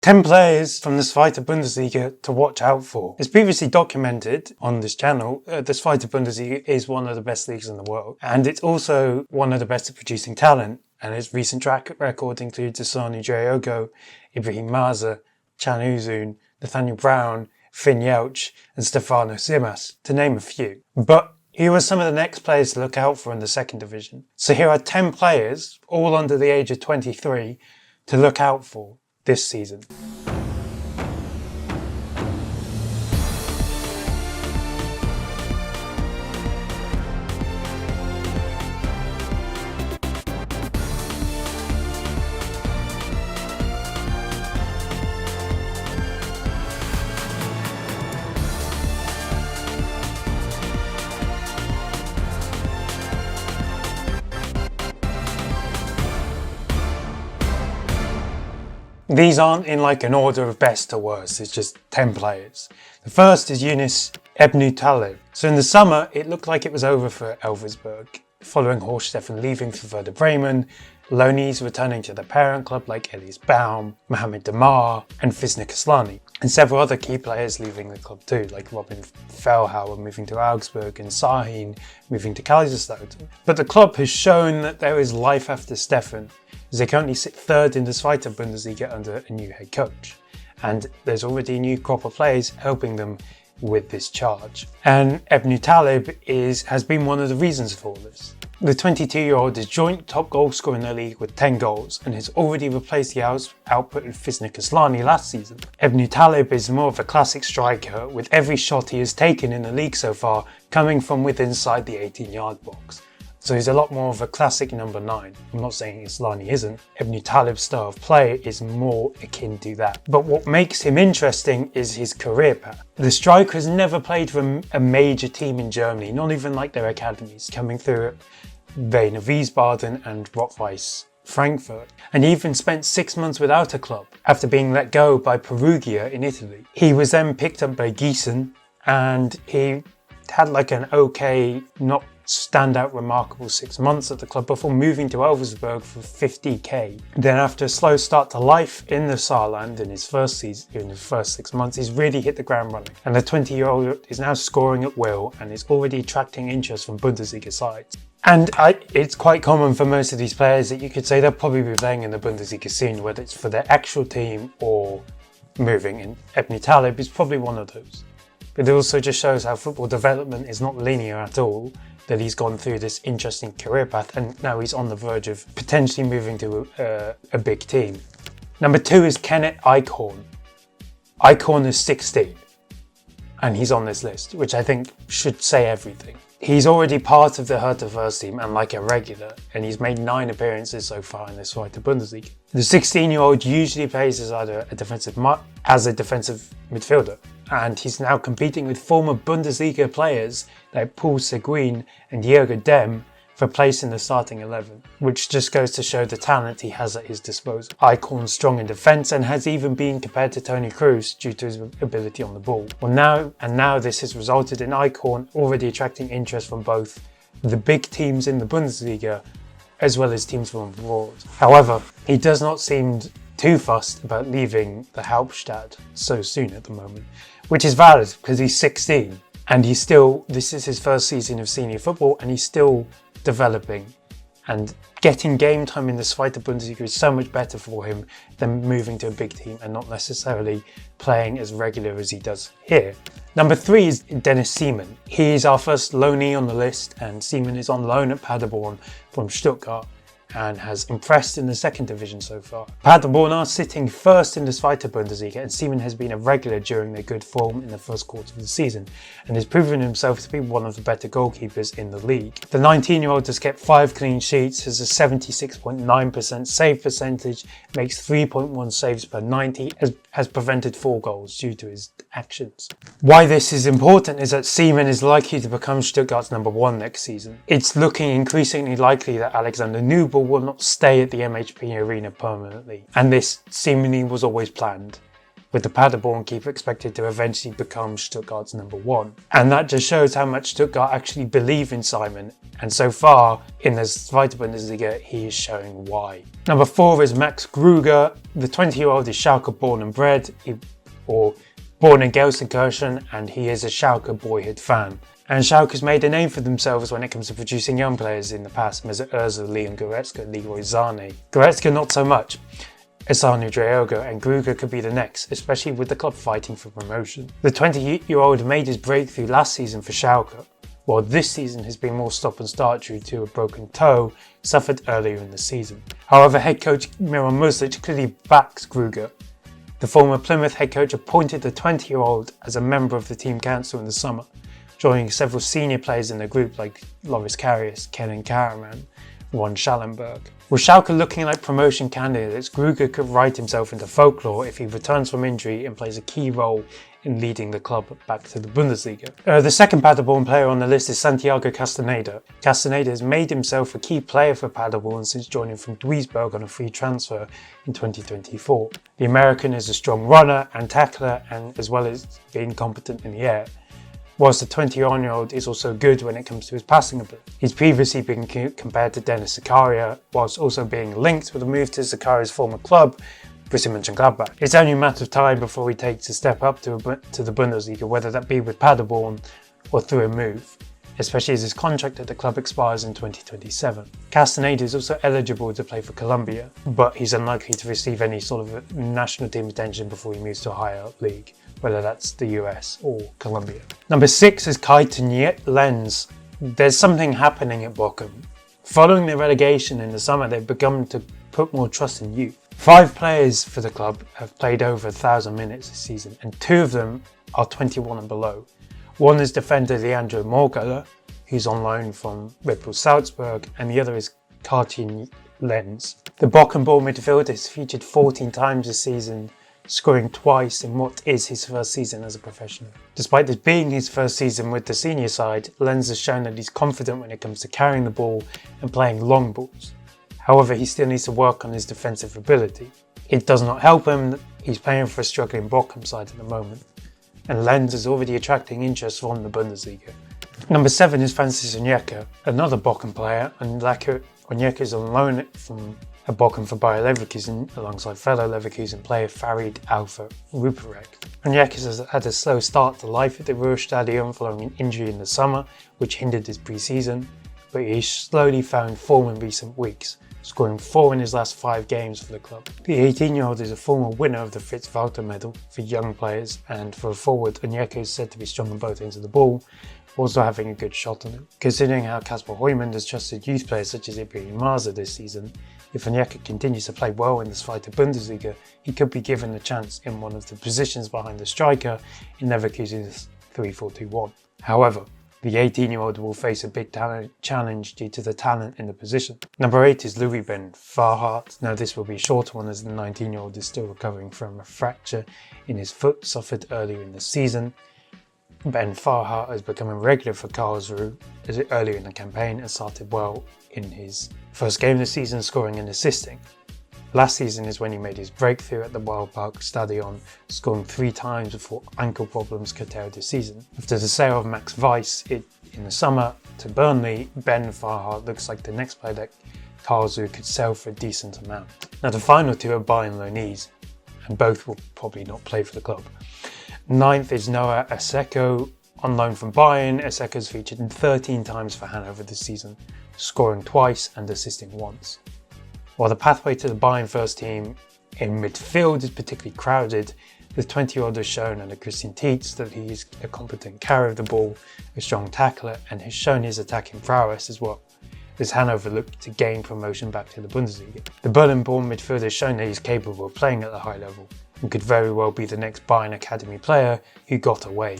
10 players from the 2. Bundesliga to watch out for. As previously documented on this channel, the 2. Bundesliga is one of the best leagues in the world, and it's also one of the best at producing talent, and its recent track record includes Asani Diogo, Ibrahim Maza, Can Uzun, Nathaniel Brown, Finn Jelch, and Stefano Simas, to name a few. But here are some of the next players to look out for in the 2nd division. So here are 10 players, all under the age of 23, to look out for this season. These aren't in like an order of best to worst, it's just 10 players. The first is Yunus Ebnu Talib. So in the summer, it looked like it was over for Elversberg, following Horst Steffen leaving for Werder Bremen, loanees returning to their parent club like Elias Baum, Mohamed Damar and Fisnik Aslani, and several other key players leaving the club too, like Robin Fellhauer moving to Augsburg and Sahin moving to Kaiserslautern. But the club has shown that there is life after Steffen, as they currently sit 3rd in the 2. Bundesliga under a new head coach, and there's already a new crop of players helping them with this charge. And Ebnu Talib has been one of the reasons for all this. The 22-year-old is joint top goal scorer in the league with 10 goals and has already replaced the output of Fisnik Aslani last season. Ebnu Talib is more of a classic striker, with every shot he has taken in the league so far coming from within inside the 18-yard box. So he's a lot more of a classic number 9. I'm not saying Aslani isn't. Ebnu Talib's style of play is more akin to that. But what makes him interesting is his career path. The striker has never played for a major team in Germany, not even like their academies, coming through Wiener Wiesbaden and Rot-Weiss Frankfurt, and he even spent 6 months without a club after being let go by Perugia in Italy. He was then picked up by Gießen, and he had like an okay, not standout remarkable 6 months at the club before moving to Elversberg for 50k. Then after a slow start to life in the Saarland in his first season, in the first 6 months, he's really hit the ground running. And the 20-year-old is now scoring at will and is already attracting interest from Bundesliga sides. And it's quite common for most of these players that you could say they'll probably be playing in the Bundesliga soon, whether it's for their actual team or moving. And Ebnu Talib is probably one of those. But it also just shows how football development is not linear at all, that he's gone through this interesting career path and now he's on the verge of potentially moving to a big team. Number 2 is Kenneth Eichhorn. Eichhorn is 16 and he's on this list, which I think should say everything. He's already part of the Hertha first team and like a regular, and he's made 9 appearances so far in this 2. Bundesliga. The 16-year-old usually plays as either a defensive midfielder, and he's now competing with former Bundesliga players like Paul Seguin and Jürgen Dem for place in the starting 11, which just goes to show the talent he has at his disposal. Eichhorn's strong in defence and has even been compared to Toni Kroos due to his ability on the ball. Now this has resulted in Eichhorn already attracting interest from both the big teams in the Bundesliga as well as teams from abroad. However, he does not seem too fussed about leaving the Hauptstadt so soon at the moment, which is valid because he's 16 and this is his first season of senior football and he's still developing, and getting game time in the 2. Bundesliga is so much better for him than moving to a big team and not necessarily playing as regular as he does here. Number 3 is Dennis Seaman. He's our first loanee on the list, and Seaman is on loan at Paderborn from Stuttgart and has impressed in the 2nd division so far. Paderborn are sitting 1st in the 2. Bundesliga, and Seaman has been a regular during their good form in the first quarter of the season and has proven himself to be one of the better goalkeepers in the league. The 19-year-old has kept 5 clean sheets, has a 76.9% save percentage, makes 3.1 saves per 90, has prevented 4 goals due to his actions. Why this is important is that Seaman is likely to become Stuttgart's number 1 next season. It's looking increasingly likely that Alexander Nubel will not stay at the MHP arena permanently, and this seemingly was always planned. with the Paderborn keeper expected to eventually become Stuttgart's #1. And that just shows how much Stuttgart actually believe in Simon, and so far in the 2. Bundesliga he is showing why. Number 4 is Max Gruger. The 20-year-old is Schalke born and bred, born in Gelsenkirchen, and he is a Schalke boyhood fan. And Schalke has made a name for themselves when it comes to producing young players in the past. Mesut Ozil, Leon Goretzka, Leroy Sané. Goretzka not so much. Asanu Draogo, and Gruger could be the next, especially with the club fighting for promotion. The 20-year-old made his breakthrough last season for Schalke, while this season has been more stop and start due to a broken toe suffered earlier in the season. However, head coach Miran Muslic clearly backs Gruger. The former Plymouth head coach appointed the 20-year-old as a member of the team council in the summer, joining several senior players in the group like Loris Karius, Kenan Karaman, Ron Schallenberg. With Schalke looking like promotion candidates, Gruger could write himself into folklore if he returns from injury and plays a key role in leading the club back to the Bundesliga. The second Paderborn player on the list is Santiago Castaneda. Castaneda has made himself a key player for Paderborn since joining from Duisburg on a free transfer in 2024. The American is a strong runner and tackler, and as well as being competent in the air, whilst the 21-year-old is also good when it comes to his passing ability. He's previously been compared to Dennis Zakaria, whilst also being linked with a move to Zakaria's former club, Borussia Mönchengladbach. It's only a matter of time before he takes a step up to the Bundesliga, whether that be with Paderborn or through a move, especially as his contract at the club expires in 2027. Castaneda is also eligible to play for Colombia, but he's unlikely to receive any sort of national team attention before he moves to a higher up league, whether that's the US or Colombia. Number 6 is Kai Tuniet Lenz. There's something happening at Bochum. Following the relegation in the summer, they've begun to put more trust in youth. 5 players for the club have played over 1,000 minutes this season, and 2 of them are 21 and below. One is defender Leandro Morgala, who's on loan from Red Bull Salzburg, and the other is Kai Tuniet Lenz. The Bochum-born midfielder has featured 14 times this season, scoring twice in what is his first season as a professional. Despite this being his first season with the senior side, Lenz has shown that he's confident when it comes to carrying the ball and playing long balls. However, he still needs to work on his defensive ability. It does not help him that he's playing for a struggling Bochum side at the moment, and Lenz is already attracting interest from the Bundesliga. Number 7 is Francis Onyeka, another Bochum player, and Onyeka is on loan from Bochum for Bayer Leverkusen alongside fellow Leverkusen player Farid Alpha Ruprecht. Onyeka has had a slow start to life at the Ruhrstadion following an injury in the summer, which hindered his pre-season, but he's slowly found form in recent weeks, scoring 4 in his last 5 games for the club. The 18-year-old is a former winner of the Fritz-Walter Medal for young players, and for a forward, Onyeka is said to be strong on both ends of the ball, also having a good shot on it. Considering how Kasper Heumann has trusted youth players such as Ibrahim Maza this season, if Onyeka continues to play well in this fight to Bundesliga, he could be given a chance in one of the positions behind the striker in Leverkusen's 3-4-2-1. However, the 18-year-old will face a big challenge due to the talent in the position. Number 8 is Louis Ben Farhat. Now this will be a shorter one as the 19-year-old is still recovering from a fracture in his foot suffered earlier in the season. Ben Farhat has become a regular for Karlsruhe earlier in the campaign and started well in his first game this season, scoring and assisting. Last season is when he made his breakthrough at the Wildpark Stadion, scoring 3 times before ankle problems curtailed his season. After the sale of Max Weiss in the summer to Burnley, Ben Farhat looks like the next player that Karlsruhe could sell for a decent amount. Now the final 2 are Bayern loanees, and both will probably not play for the club. 9th is Noah Aseko, on loan from Bayern. Aseko's featured 13 times for Hanover this season, scoring twice and assisting once. While the pathway to the Bayern first team in midfield is particularly crowded, the 20-year-old has shown under Christian Tietz that he is a competent carrier of the ball, a strong tackler, and has shown his attacking prowess as well, as Hanover look to gain promotion back to the Bundesliga. The Berlin-born midfielder has shown that he's capable of playing at a high level, and could very well be the next Bayern Academy player who got away,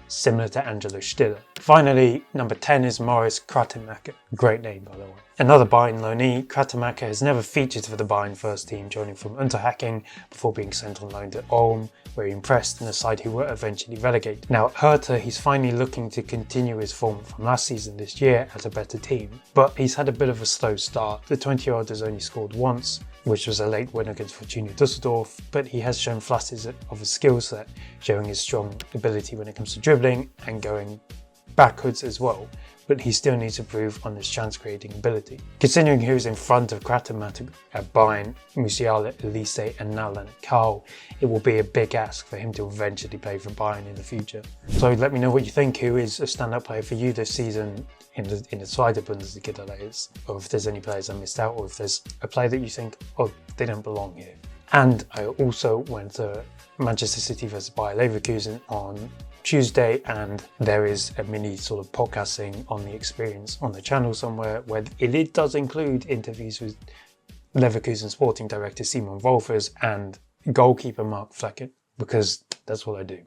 similar to Angelo Stiller. Finally, number 10 is Morris Krattemacher. Great name, by the way. Another Bayern loanee, Krattemacher has never featured for the Bayern first team, joining from Unterhaching before being sent on loan to Ulm, where he impressed in a side who were eventually relegated. Now at Hertha, he's finally looking to continue his form from last season this year at a better team, but he's had a bit of a slow start. The 20-year-old has only scored once, which was a late win against Fortuna Düsseldorf, but he has shown flashes of a skill set, showing his strong ability when it comes to dribbling and going backwards as well, but he still needs to prove on his chance creating ability. Considering who's in front of Kratenmatic at Bayern, Musiala, Elise and now Leonard Carl, it will be a big ask for him to eventually play for Bayern in the future. So let me know what you think. Who is a standout player for you this season in the Zweite Bundesliga, that is, or if there's any players I missed out, or if there's a player that you think, oh, they don't belong here. And I also went to Manchester City versus Bayer Leverkusen on Tuesday, and there is a mini sort of podcasting on the experience on the channel somewhere, where it does include interviews with Leverkusen sporting director Simon Wolfers and goalkeeper Mark Flecken, because that's what I do.